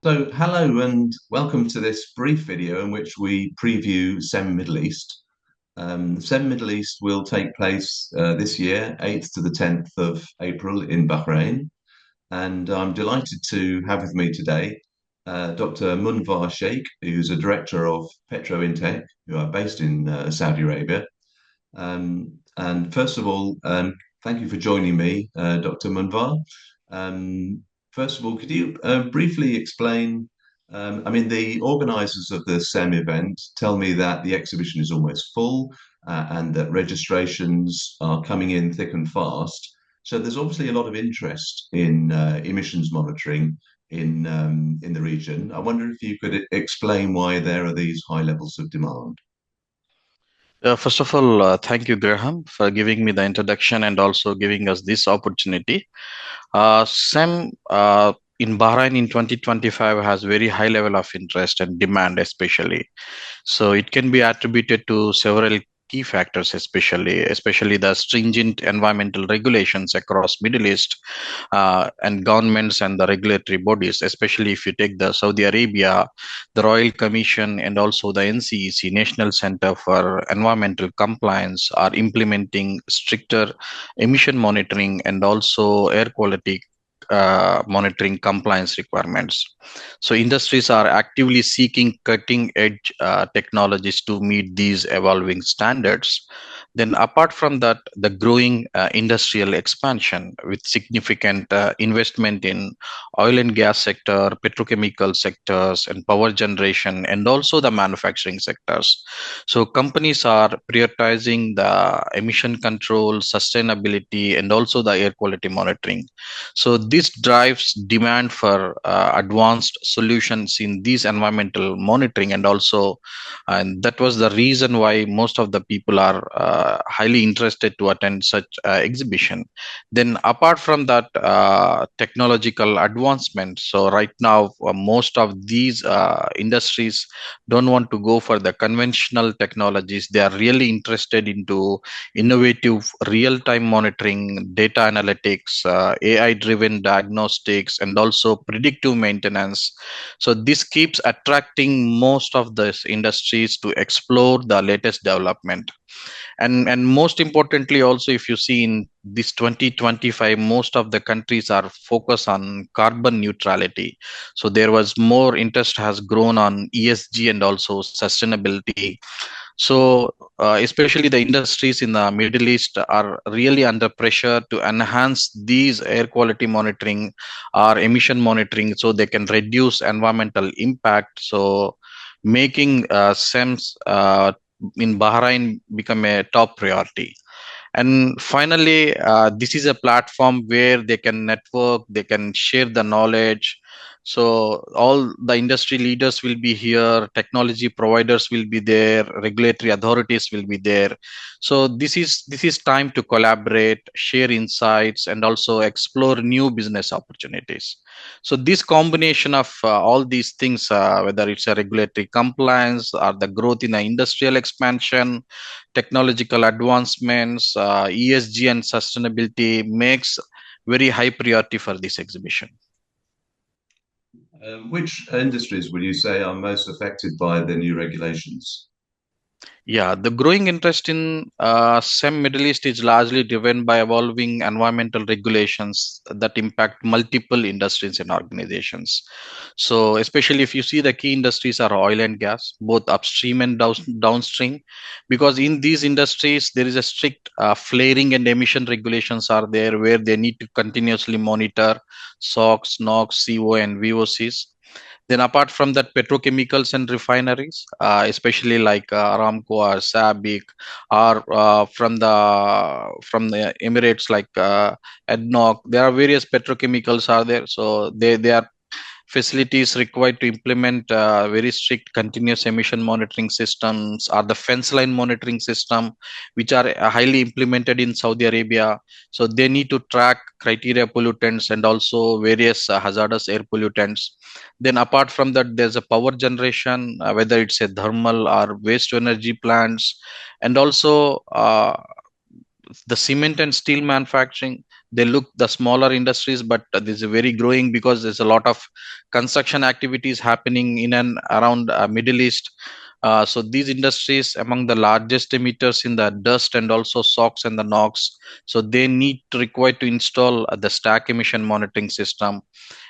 So, hello and welcome to this brief video in which we preview CEM Middle East. CEM Middle East will take place this year, 8th to the 10th of April in Bahrain. And I'm delighted to have with me today Dr. Munvar Shaik, who's a director of PetroInTech, who are based in Saudi Arabia. And first of all, thank you for joining me, Dr. Munvar. First of all, could you briefly explain? The organisers of the CEM event tell me that the exhibition is almost full and that registrations are coming in thick and fast. So there's obviously a lot of interest in emissions monitoring in the region. I wonder if you could explain why there are these high levels of demand. First of all, thank you, Graham, for giving me the introduction and also giving us this opportunity. SEM in Bahrain in 2025 has very high level of interest and demand, especially. So it can be attributed to several key factors, especially the stringent environmental regulations across Middle East and governments and the regulatory bodies. Especially if you take the Saudi Arabia, the Royal Commission and also the NCEC, National Center for Environmental Compliance, are implementing stricter emission monitoring and also air quality monitoring compliance requirements. So industries are actively seeking cutting edge technologies to meet these evolving standards. Then apart from that, the growing industrial expansion with significant investment in oil and gas sector, petrochemical sectors and power generation and also the manufacturing sectors. So companies are prioritizing the emission control, sustainability and also the air quality monitoring. So this drives demand for advanced solutions in these environmental monitoring and that was the reason why most of the people are highly interested to attend such exhibition. Then apart from that, technological advancement. So right now, most of these industries don't want to go for the conventional technologies. They are really interested into innovative real-time monitoring, data analytics, AI-driven diagnostics, and also predictive maintenance. So this keeps attracting most of these industries to explore the latest development. And most importantly, also if you see in this 2025, most of the countries are focused on carbon neutrality. So there was more interest has grown on ESG and also sustainability. So, especially the industries in the Middle East are really under pressure to enhance these air quality monitoring or emission monitoring so they can reduce environmental impact. So, making SEMs in Bahrain become a top priority. And finally, this is a platform where they can network, they can share the knowledge. So all the industry leaders will be here, technology providers will be there, regulatory authorities will be there. So this is time to collaborate, share insights, and also explore new business opportunities. So this combination of all these things, whether it's a regulatory compliance or the growth in the industrial expansion, technological advancements, ESG and sustainability makes very high priority for this exhibition. Which industries would you say are most affected by the new regulations? Yeah, the growing interest in SEM Middle East is largely driven by evolving environmental regulations that impact multiple industries and organizations. So, especially if you see the key industries are oil and gas, both upstream and downstream, because in these industries there is a strict flaring and emission regulations are there where they need to continuously monitor SOx, NOx, CO, and VOCs. Then apart from that, petrochemicals and refineries, especially like Aramco or SABIC, or from the Emirates like ADNOC, there are various petrochemicals are there. So they are facilities required to implement very strict continuous emission monitoring systems or the fence line monitoring system, which are highly implemented in Saudi Arabia. So they need to track criteria pollutants and also various hazardous air pollutants. Then apart from that, there's a power generation, whether it's a thermal or waste to energy plants, and also the cement and steel manufacturing. they look the smaller industries, but this is very growing because there's a lot of construction activities happening in and around Middle East. So these industries among the largest emitters in the dust and also SOx and the NOx. So they need to require to install the stack emission monitoring system.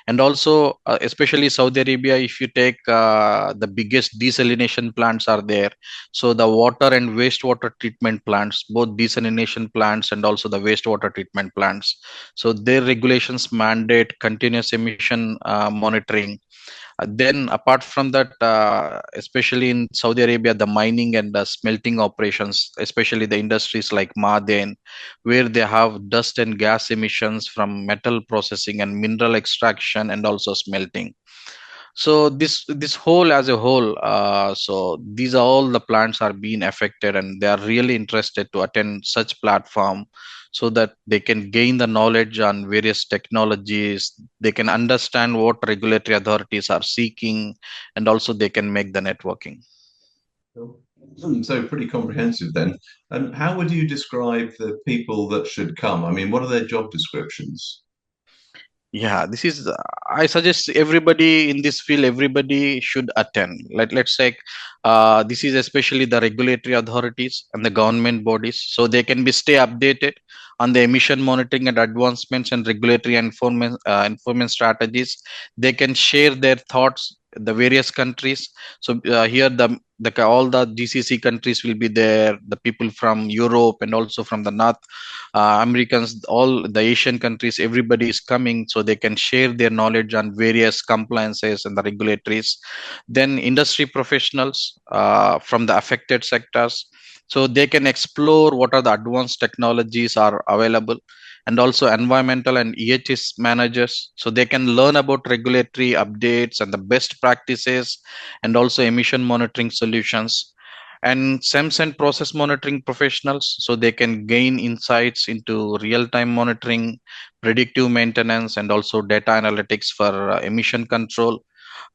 And also especially Saudi Arabia, if you take the biggest desalination plants are there. So the water and wastewater treatment plants, both desalination plants and also the wastewater treatment plants, so their regulations mandate continuous emission monitoring. Then apart from that, especially in Saudi Arabia, the mining and the smelting operations, especially the industries like Ma'aden, where they have dust and gas emissions from metal processing and mineral extraction and also smelting. So this whole as a whole, so these are all the plants are being affected, and they are really interested to attend such platform so that they can gain the knowledge on various technologies. They can understand what regulatory authorities are seeking, and also they can make the networking. Cool. So pretty comprehensive then. And how would you describe the people that should come? I mean, what are their job descriptions? Yeah, this is I suggest everybody in this field, everybody should attend. Let's say this is especially the regulatory authorities and the government bodies, so they can be stay updated on the emission monitoring and advancements and regulatory enforcement strategies. They can share their thoughts the various countries. So here the all the GCC countries will be there, the people from Europe and also from the North Americans, all the Asian countries, everybody is coming, so they can share their knowledge on various compliances and the regulatories. Then industry professionals from the affected sectors, so they can explore what are the advanced technologies are available, and also environmental and EHS managers, so they can learn about regulatory updates and the best practices and also emission monitoring solutions. And CEMs and process monitoring professionals, so they can gain insights into real-time monitoring, predictive maintenance, and also data analytics for emission control.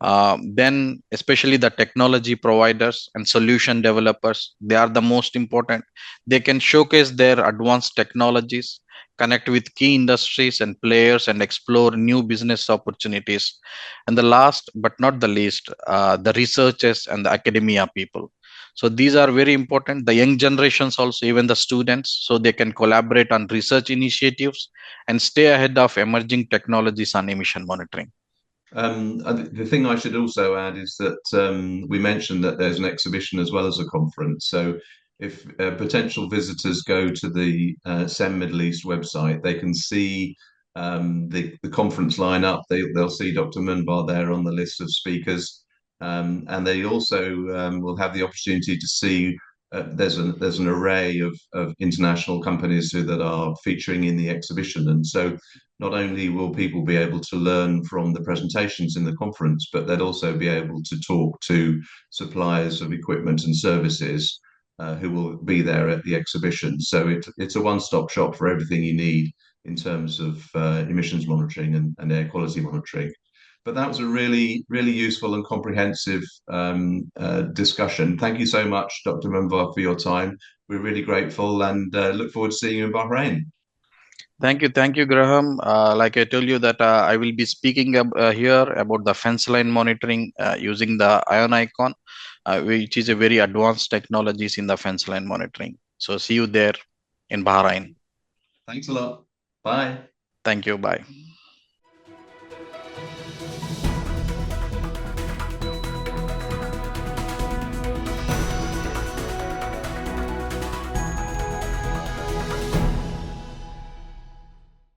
Then especially the technology providers and solution developers, they are the most important. They can showcase their advanced technologies, connect with key industries and players, and explore new business opportunities. And the last but not the least, the researchers and the academia people, so these are very important. The young generations also, even the students, so they can collaborate on research initiatives and stay ahead of emerging technologies on emission monitoring. The thing I should also add is that we mentioned that there's an exhibition as well as a conference. So if potential visitors go to the CEM Middle East website, they can see the conference lineup. They'll see Dr. Munvar there on the list of speakers, and they also will have the opportunity to see there's an array of international companies that are featuring in the exhibition, and so not only will people be able to learn from the presentations in the conference, but they'll also be able to talk to suppliers of equipment and services who will be there at the exhibition. So it's a one-stop shop for everything you need in terms of emissions monitoring and air quality monitoring. But that was a really, really useful and comprehensive discussion. Thank you so much, Dr. Munvar, for your time. We're really grateful and look forward to seeing you in Bahrain. Thank you, Graham. Like I told you that I will be speaking here about the fence line monitoring using the ion icon, which is a very advanced technologies in the fence line monitoring. So see you there in Bahrain. Thanks a lot. Bye. Thank you. Bye.